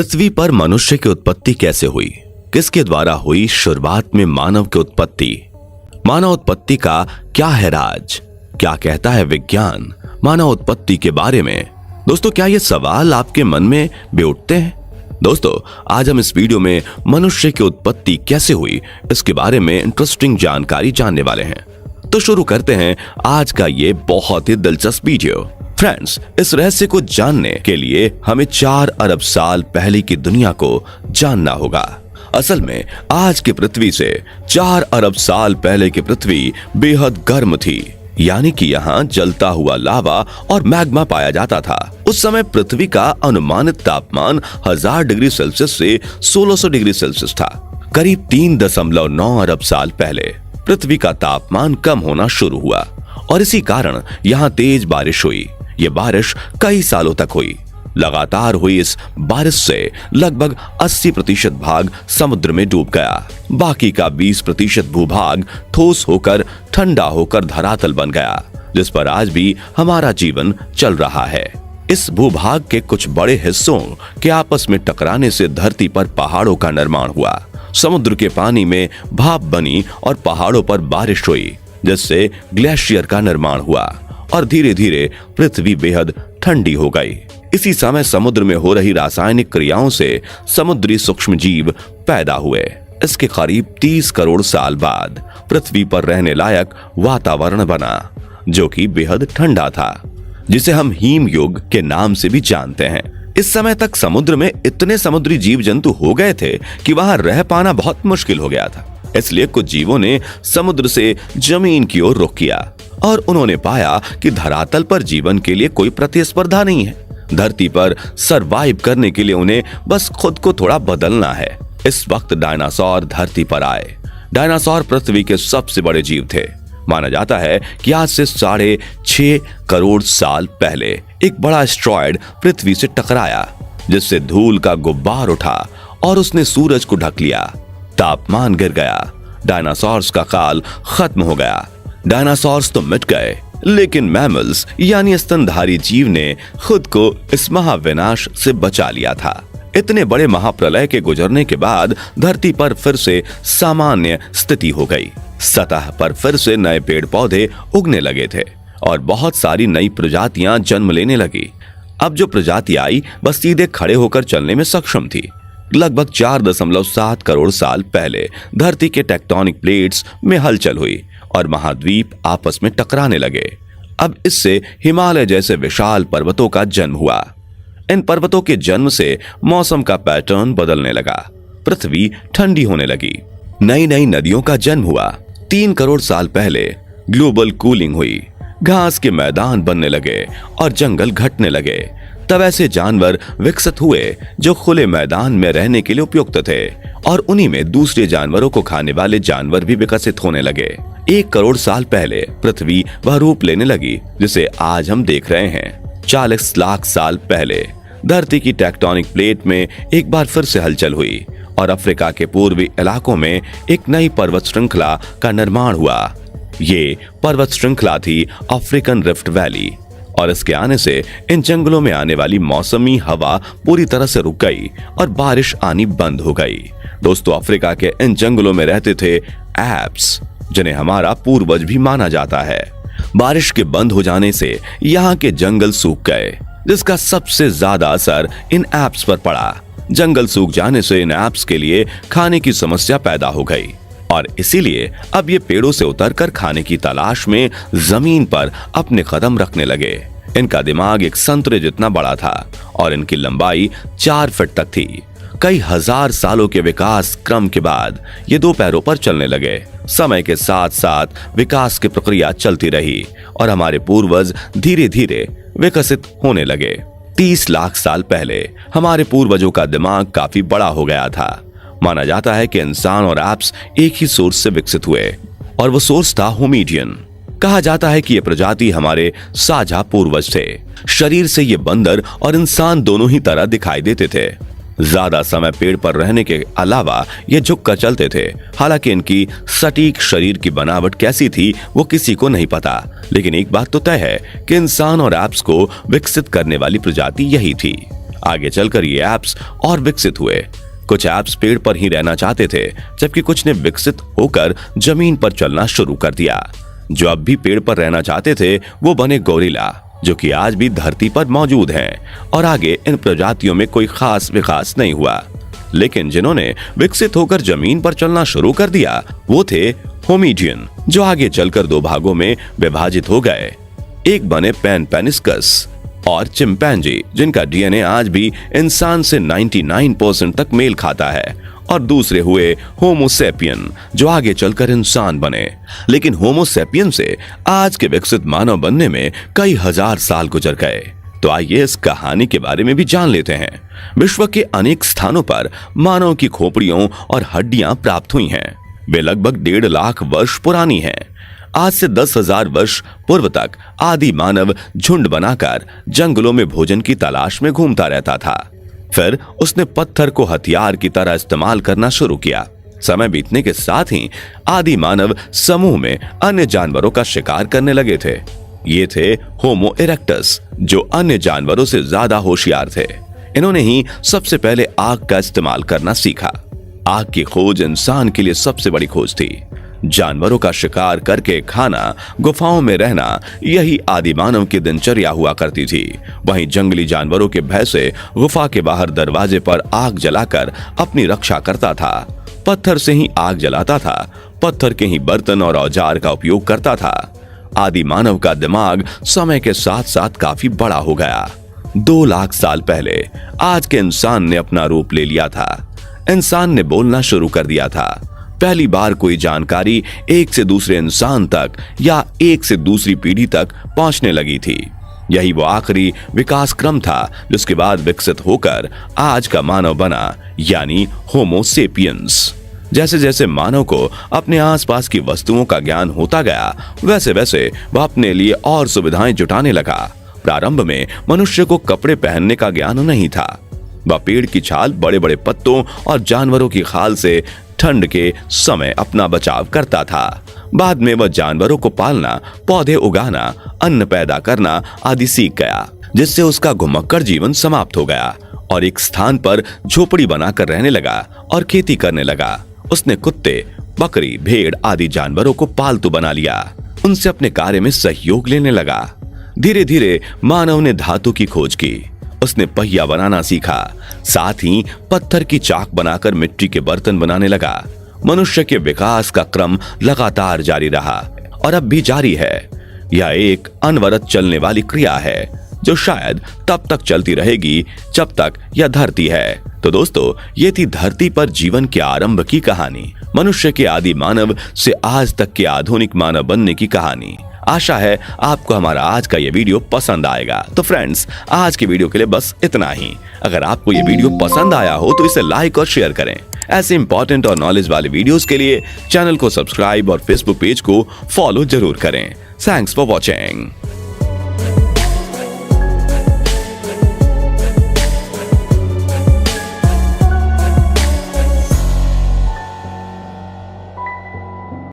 पृथ्वी पर मनुष्य की उत्पत्ति कैसे हुई, किसके द्वारा हुई, शुरुआत में मानव की उत्पत्ति, मानव उत्पत्ति का क्या है राज, क्या कहता है विज्ञान मानव उत्पत्ति के बारे में। दोस्तों, क्या ये सवाल आपके मन में भी उठते हैं? दोस्तों, आज हम इस वीडियो में मनुष्य की उत्पत्ति कैसे हुई इसके बारे में इंटरेस्टिंग जानकारी जानने वाले हैं। तो शुरू करते हैं आज का ये बहुत ही दिलचस्प वीडियो। फ्रेंड्स, इस रहस्य को जानने के लिए हमें 4 अरब साल पहले की दुनिया को जानना होगा। असल में आज की पृथ्वी से 4 अरब साल पहले की पृथ्वी बेहद गर्म थी, यानी कि यहाँ जलता हुआ लावा और मैग्मा पाया जाता था। उस समय पृथ्वी का अनुमानित तापमान 1000 डिग्री सेल्सियस से 1600 डिग्री सेल्सियस था। करीब 3.9 अरब साल पहले पृथ्वी का तापमान कम होना शुरू हुआ और इसी कारण यहाँ तेज बारिश हुई। ये बारिश कई सालों तक हुई। लगातार हुई इस बारिश से लगभग 80% भाग समुद्र में डूब गया। बाकी का 20% भूभाग ठोस होकर ठंडा होकर धरातल बन गया, जिस पर आज भी हमारा जीवन चल रहा है। इस भूभाग के कुछ बड़े हिस्सों के आपस में टकराने से धरती पर पहाड़ों का निर्माण हुआ। समुद्र के पानी में भाप बनी और पहाड़ों पर बारिश हुई, जिससे ग्लेशियर का निर्माण हुआ और धीरे धीरे पृथ्वी बेहद ठंडी हो गई। इसी समय समुद्र में हो रही रासायनिक क्रियाओं से समुद्री सूक्ष्म जीव पैदा हुए। इसके करीब 30 करोड़ साल बाद पृथ्वी पर रहने लायक वातावरण बना, जो कि बेहद ठंडा था, जिसे हम हिम युग के नाम से भी जानते हैं। इस समय तक समुद्र में इतने समुद्री जीव जंतु हो गए थे कि वहां रह पाना बहुत मुश्किल हो गया था। इसलिए कुछ जीवों ने समुद्र से जमीन की ओर रुख किया और उन्होंने पाया कि धरातल पर जीवन के लिए कोई प्रतिस्पर्धा नहीं है। धरती पर सरवाइव करने के लिए उन्हें बस खुद को थोड़ा बदलना है। इस वक्त डायनासोर धरती पर आए। डायनासोर पृथ्वी के सबसे बड़े जीव थे। माना जाता है कि आज से 6.5 करोड़ साल पहले एक बड़ा एस्टेरॉयड पृथ्वी से टकराया, जिससे धूल का गुब्बार उठा और उसने सूरज को ढक लिया। तापमान गिर गया। डायनासोर्स का काल खत्म हो गया। डायनासोर्स तो मिट गए, लेकिन मैमल्स यानी स्तनधारी जीव ने खुद को इस महाविनाश से बचा लिया था। इतने बड़े महाप्रलय के गुजरने के बाद धरती पर फिर से सामान्य स्थिति हो गई। सतह पर फिर से नए पेड़ पौधे उगने लगे थे और बहुत सारी नई प्रजातियां जन्म लेने लगी। अब जो प्रजाति आई बस सीधे खड़े होकर चलने में सक्षम थी। लगभग 4.7 करोड़ साल पहले धरती के टेक्टोनिक प्लेट्स में हलचल हुई और महाद्वीप आपस में टकराने लगे। अब इससे हिमालय जैसे विशाल पर्वतों का जन्म हुआ। इन पर्वतों के जन्म से मौसम का पैटर्न बदलने लगा। पृथ्वी ठंडी होने लगी। नई नई नदियों का जन्म हुआ। 3 करोड़ साल पहले ग्लोबल कूलिंग हुई। घास के मैदान बनने लगे और जंगल घटने लगे। तब ऐसे जानवर विकसित हुए जो खुले मैदान में रहने के लिए उपयुक्त थे और उन्हीं में दूसरे जानवरों को खाने वाले जानवर भी विकसित होने लगे। 1 करोड़ साल पहले पृथ्वी वह रूप लेने लगी जिसे आज हम देख रहे हैं। 40 लाख साल पहले धरती की टेक्टोनिक प्लेट में एक बार फिर से हलचल हुई और अफ्रीका के पूर्वी इलाकों में एक नई पर्वत श्रृंखला का निर्माण हुआ। ये पर्वत श्रृंखला थी अफ्रीकन रिफ्ट वैली और इसके आने से इन जंगलों में आने वाली मौसमी हवा पूरी तरह से रुक गई और बारिश आनी बंद हो गई। दोस्तों, अफ्रीका के इन जंगलों में रहते थे एप्स, जिन्हें हमारा पूर्वज भी माना जाता है। बारिश के बंद हो जाने से यहाँ के जंगल सूख गए, जिसका सबसे ज्यादा असर इन एप्स पर पड़ा। जंगल सूख जाने से इन एप्स के लिए खाने की समस्या पैदा हो गई और इसीलिए अब ये पेड़ों से उतरकर खाने की तलाश में जमीन पर अपने कदम रखने लगे। इनका दिमाग एक संतरे जितना बड़ा था और इनकी लंबाई 4 फीट तक थी। कई हजार सालों के विकास क्रम के बाद ये 2 पैरों पर चलने लगे। समय के साथ साथ विकास की प्रक्रिया चलती रही और हमारे पूर्वज धीरे धीरे विकसित होने लगे। 30 लाख साल पहले हमारे पूर्वजों का दिमाग काफी बड़ा हो गया था। माना जाता है कि इंसान और एप्स एक ही सोर्स से विकसित हुए और वो सोर्स था होमिडियन। कहा जाता है कि ये प्रजाति हमारे साझा पूर्वज थे। शरीर से ये बंदर और इंसान दोनों ही तरह दिखाई देते थे। ज्यादा समय पेड़ पर रहने के अलावा ये झुक कर चलते थे। हालांकि इनकी सटीक शरीर की बनावट कैसी थी वो किसी को नहीं पता, लेकिन एक बात तो तय है कि इंसान और एप्स को विकसित करने वाली प्रजाति यही थी। आगे चलकर ये ऐप्स और विकसित हुए। कुछ ऐप्स पेड़ पर ही रहना चाहते थे, जबकि कुछ ने विकसित होकर जमीन पर चलना शुरू कर दिया। जो अब भी पेड़ पर रहना चाहते थे वो बने गोरिल्ला, जो कि आज भी धरती पर मौजूद हैं, और आगे इन प्रजातियों में कोई खास विकास नहीं हुआ। लेकिन जिन्होंने विकसित होकर जमीन पर चलना शुरू कर दिया वो थे होमिडियन, जो आगे चलकर दो भागों में विभाजित हो गए। एक बने पैनपेनिस्कस और चिंपैंजी, जिनका डीएनए आज भी इंसान से 99% तक मेल खाता है, और दूसरे हुए होमो सेपियन, जो आगे चलकर इंसान बने। लेकिन होमो सेपियन से आज के विकसित मानव बनने में कई हजार साल गुजर गए। तो आइए इस कहानी के बारे में भी जान लेते हैं। विश्व के अनेक स्थानों पर मानव की खोपड़ियों और हड्डियां प्राप्त हुई हैं। वे लगभग 1.5 लाख वर्ष पुरानी हैं। आज से 10,000 वर्ष पूर्व तक आदि मानव झुंड बनाकर जंगलों में भोजन की तलाश में घूमता रहता था। फिर उसने पत्थर को हथियार की तरह इस्तेमाल करना शुरू किया। समय बीतने के साथ ही आदि मानव समूह में अन्य जानवरों का शिकार करने लगे थे। ये थे होमो इरेक्टस, जो अन्य जानवरों से ज्यादा होशियार थे। इन्होंने ही सबसे पहले आग का इस्तेमाल करना सीखा। आग की खोज इंसान के लिए सबसे बड़ी खोज थी। जानवरों का शिकार करके खाना, गुफाओं में रहना, यही आदि मानव की दिनचर्या हुआ करती थी। वहीं जंगली जानवरों के भय से गुफा के बाहर दरवाजे पर आग जलाकर अपनी रक्षा करता था। पत्थर से ही आग जलाता था, पत्थर के ही बर्तन और औजार का उपयोग करता था। आदि मानव का दिमाग समय के साथ साथ काफी बड़ा हो गया। 2 लाख साल पहले आज के इंसान ने अपना रूप ले लिया था। इंसान ने बोलना शुरू कर दिया था। पहली बार कोई जानकारी एक से दूसरे इंसान तक या एक से दूसरी पीढ़ी तक पहुंचने लगी थी। यही वो आखिरी विकास क्रम था जिसके बाद विकसित होकर आज का मानव बना, यानी होमो सेपियंस। जैसे जैसे मानव को अपने आसपास की वस्तुओं का ज्ञान होता गया, वैसे वैसे वह अपने लिए और सुविधाएं जुटाने लगा। प्रारंभ में मनुष्य को कपड़े पहनने का ज्ञान नहीं था। वह पेड़ की छाल, बड़े बड़े पत्तों और जानवरों की खाल से ठंड के समय अपना बचाव करता था। बाद में वह जानवरों को पालना, पौधे उगाना, अन्न पैदा करना आदि सीख गया, जिससे उसका घुमक्कड़ जीवन समाप्त हो गया और एक स्थान पर झोपड़ी बनाकर रहने लगा और खेती करने लगा। उसने कुत्ते, बकरी, भेड़ आदि जानवरों को पालतू बना लिया। उनसे अपने कार्य में सहयोग लेने लगा। धीरे धीरे मानव ने धातु की खोज की। उसने पहिया बनाना सीखा। साथ ही पत्थर की चाक बनाकर मिट्टी के बर्तन बनाने लगा। मनुष्य के विकास का क्रम लगातार जारी रहा और अब भी जारी है। यह एक अनवरत चलने वाली क्रिया है जो शायद तब तक चलती रहेगी जब तक यह धरती है। तो दोस्तों, ये थी धरती पर जीवन के आरंभ की कहानी, मनुष्य के आदि मानव से आज तक के आधुनिक मानव बनने की कहानी। आशा है आपको हमारा आज का ये वीडियो पसंद आएगा। तो फ्रेंड्स, आज की वीडियो के लिए बस इतना ही। अगर आपको ये वीडियो पसंद आया हो तो इसे लाइक और शेयर करें। ऐसे इंपॉर्टेंट और नॉलेज वाले वीडियोस के लिए चैनल को सब्सक्राइब और फेसबुक पेज को फॉलो जरूर करें। Thanks for watching.